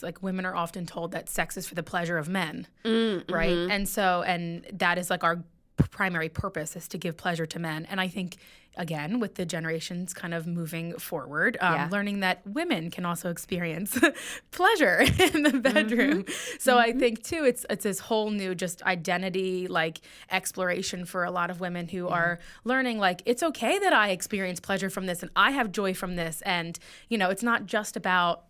it's like women are often told that sex is for the pleasure of men, right? And that is like our primary purpose is to give pleasure to men. And I think, again, with the generations kind of moving forward, learning that women can also experience pleasure in the bedroom. So I think, too, it's this whole new just identity, like, exploration for a lot of women who are learning, like, it's okay that I experience pleasure from this and I have joy from this. And, you know, it's not just about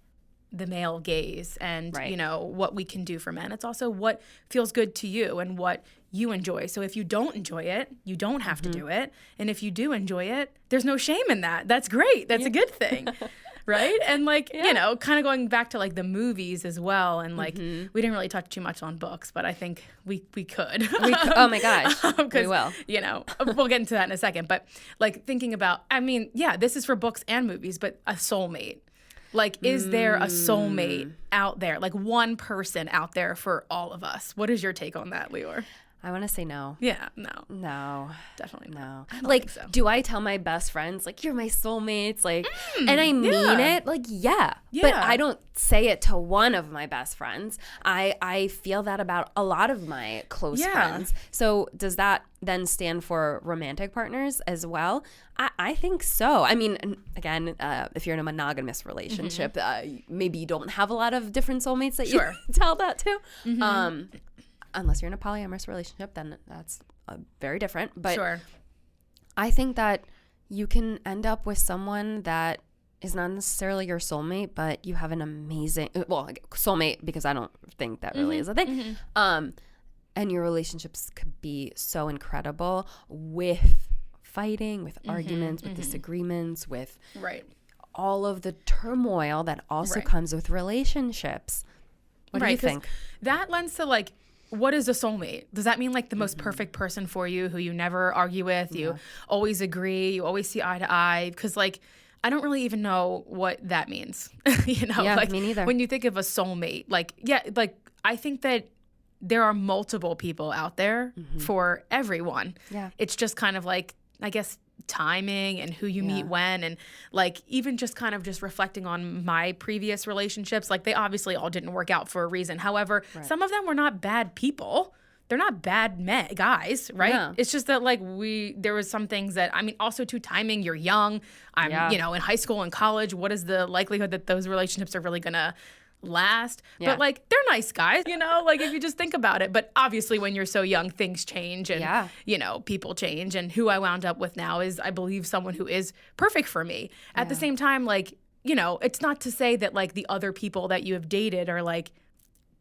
the male gaze and, you know, what we can do for men. It's also what feels good to you and what you enjoy. So if you don't enjoy it, you don't have to do it. And if you do enjoy it, there's no shame in that. That's great. That's a good thing. Right? And like, you know, kind of going back to like the movies as well. And like, we didn't really touch too much on books, but I think we could. Oh my gosh. We will. You know, we'll get into that in a second. But like thinking about, I mean, yeah, this is for books and movies, but a soulmate. Like, is there a soulmate out there? Like one person out there for all of us? What is your take on that, Leor? I want to say no. Yeah, no. No. Definitely no. I don't like, think so. Do I tell my best friends, like, you're my soulmates? Like, and I mean it? Like, yeah. But I don't say it to one of my best friends. I feel that about a lot of my close friends. So does that then stand for romantic partners as well? I think so. I mean, again, if you're in a monogamous relationship, maybe you don't have a lot of different soulmates that you tell that to. Unless you're in a polyamorous relationship, then that's very different. But I think that you can end up with someone that is not necessarily your soulmate, but you have an amazing, well, soulmate, because I don't think that really is a thing. And your relationships could be so incredible with fighting, with arguments, with disagreements, with all of the turmoil that also comes with relationships. What do you think? That lends to like, what is a soulmate? Does that mean like the most perfect person for you who you never argue with, you always agree, you always see eye to eye? Because like, I don't really even know what that means. You know, like me neither. When you think of a soulmate, like, like I think that there are multiple people out there for everyone. Yeah. It's just kind of like, I guess, timing and who you meet when, and like even just kind of just reflecting on my previous relationships, like they obviously all didn't work out for a reason. However, some of them were not bad people. They're not bad guys, right? Yeah. It's just that like there was some things that, I mean, also to timing, you're young. I'm, you know, in high school and college, what is the likelihood that those relationships are really gonna last? But like they're nice guys, you know, like if you just think about it. But obviously when you're so young, things change and you know, people change. And who I wound up with now is, I believe, someone who is perfect for me. At the same time, like, you know, it's not to say that like the other people that you have dated are like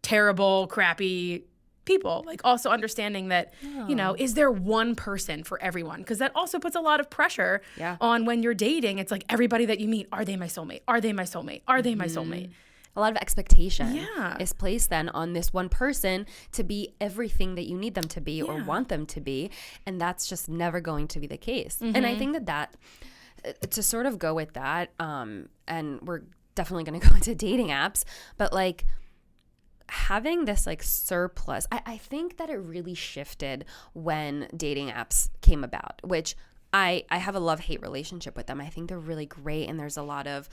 terrible, crappy people. Like also understanding that, you know, is there one person for everyone? Because that also puts a lot of pressure on when you're dating. It's like everybody that you meet, are they my soulmate? Are they my soulmate? Are they my soulmate? A lot of expectation is placed then on this one person to be everything that you need them to be or want them to be. And that's just never going to be the case. And I think that to sort of go with that, and we're definitely going to go into dating apps, but like having this like surplus, I think that it really shifted when dating apps came about, which I have a love-hate relationship with them. I think they're really great, and there's a lot of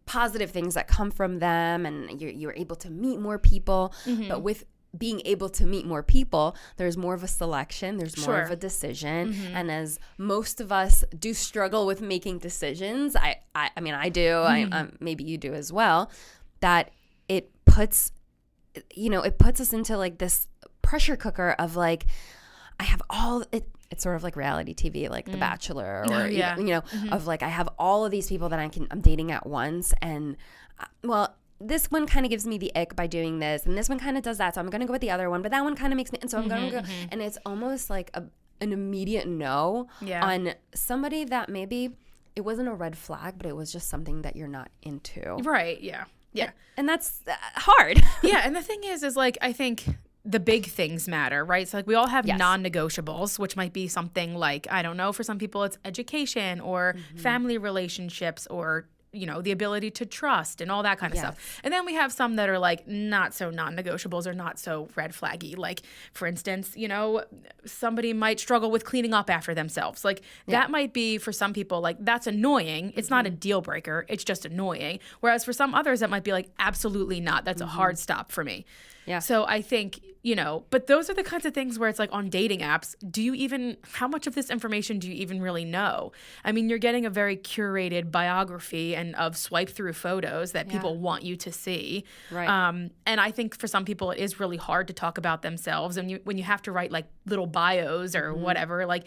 positive things that come from them, and you're able to meet more people. But with being able to meet more people, there's more of a selection, there's more of a decision. And as most of us do struggle with making decisions, I mean, I do, maybe you do as well, that it puts us into like this pressure cooker of like, I have all it. It's sort of like reality TV, like The Bachelor, or you know, of like, I have all of these people that I'm dating at once, and well, this one kind of gives me the ick by doing this, and this one kind of does that, so I'm gonna go with the other one, but that one kind of makes me, and so I'm gonna go, and it's almost like an immediate no on somebody that maybe it wasn't a red flag, but it was just something that you're not into, right? Yeah, and that's hard. Yeah, and the thing is like, I think the big things matter, right? So like we all have non-negotiables, which might be something like, I don't know, for some people it's education or family relationships or the ability to trust and all that kind of stuff. And then we have some that are like not so non-negotiables or not so red flaggy. Like, for instance, somebody might struggle with cleaning up after themselves. Like that might be for some people, like that's annoying. It's not a deal breaker. It's just annoying. Whereas for some others, that might be like, absolutely not. That's a hard stop for me. Yeah. So I think, but those are the kinds of things where it's like on dating apps, how much of this information do you even really know? I mean, you're getting a very curated biography and of swipe through photos that people want you to see. Right. And I think for some people it is really hard to talk about themselves. And when you have to write like little bios or whatever, like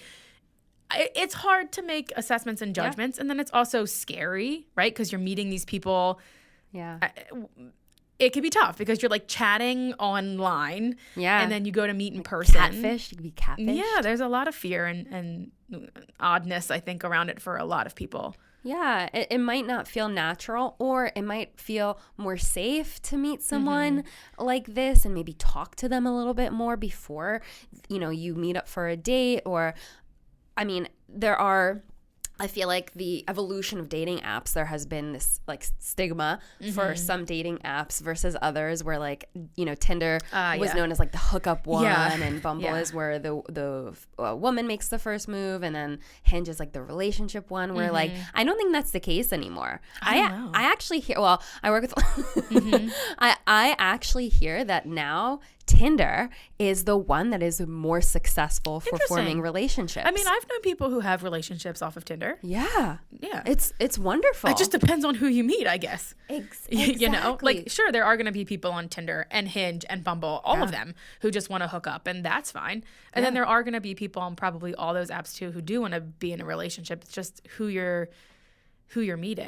it's hard to make assessments and judgments. And then it's also scary, right? Because you're meeting these people. Yeah. It can be tough because you're like chatting online, and then you go to meet in person. Catfish, you can be catfished. Yeah, there's a lot of fear and oddness, I think, around it for a lot of people. Yeah, it might not feel natural, or it might feel more safe to meet someone like this and maybe talk to them a little bit more before, you meet up for a date. Or, I mean, I feel like the evolution of dating apps, there has been this like stigma for some dating apps versus others, where like, Tinder was known as like the hookup one, and Bumble is where the woman makes the first move, and then Hinge is like the relationship one, where like, I don't think that's the case anymore. I actually hear, I work with, I actually hear that now Tinder is the one that is more successful for forming relationships. I mean, I've known people who have relationships off of Tinder. Yeah. It's wonderful. It just depends on who you meet, I guess. Exactly. Like, sure, there are going to be people on Tinder and Hinge and Bumble, all of them, who just want to hook up, and that's fine. And then there are going to be people on probably all those apps too who do want to be in a relationship. It's just who you're meeting.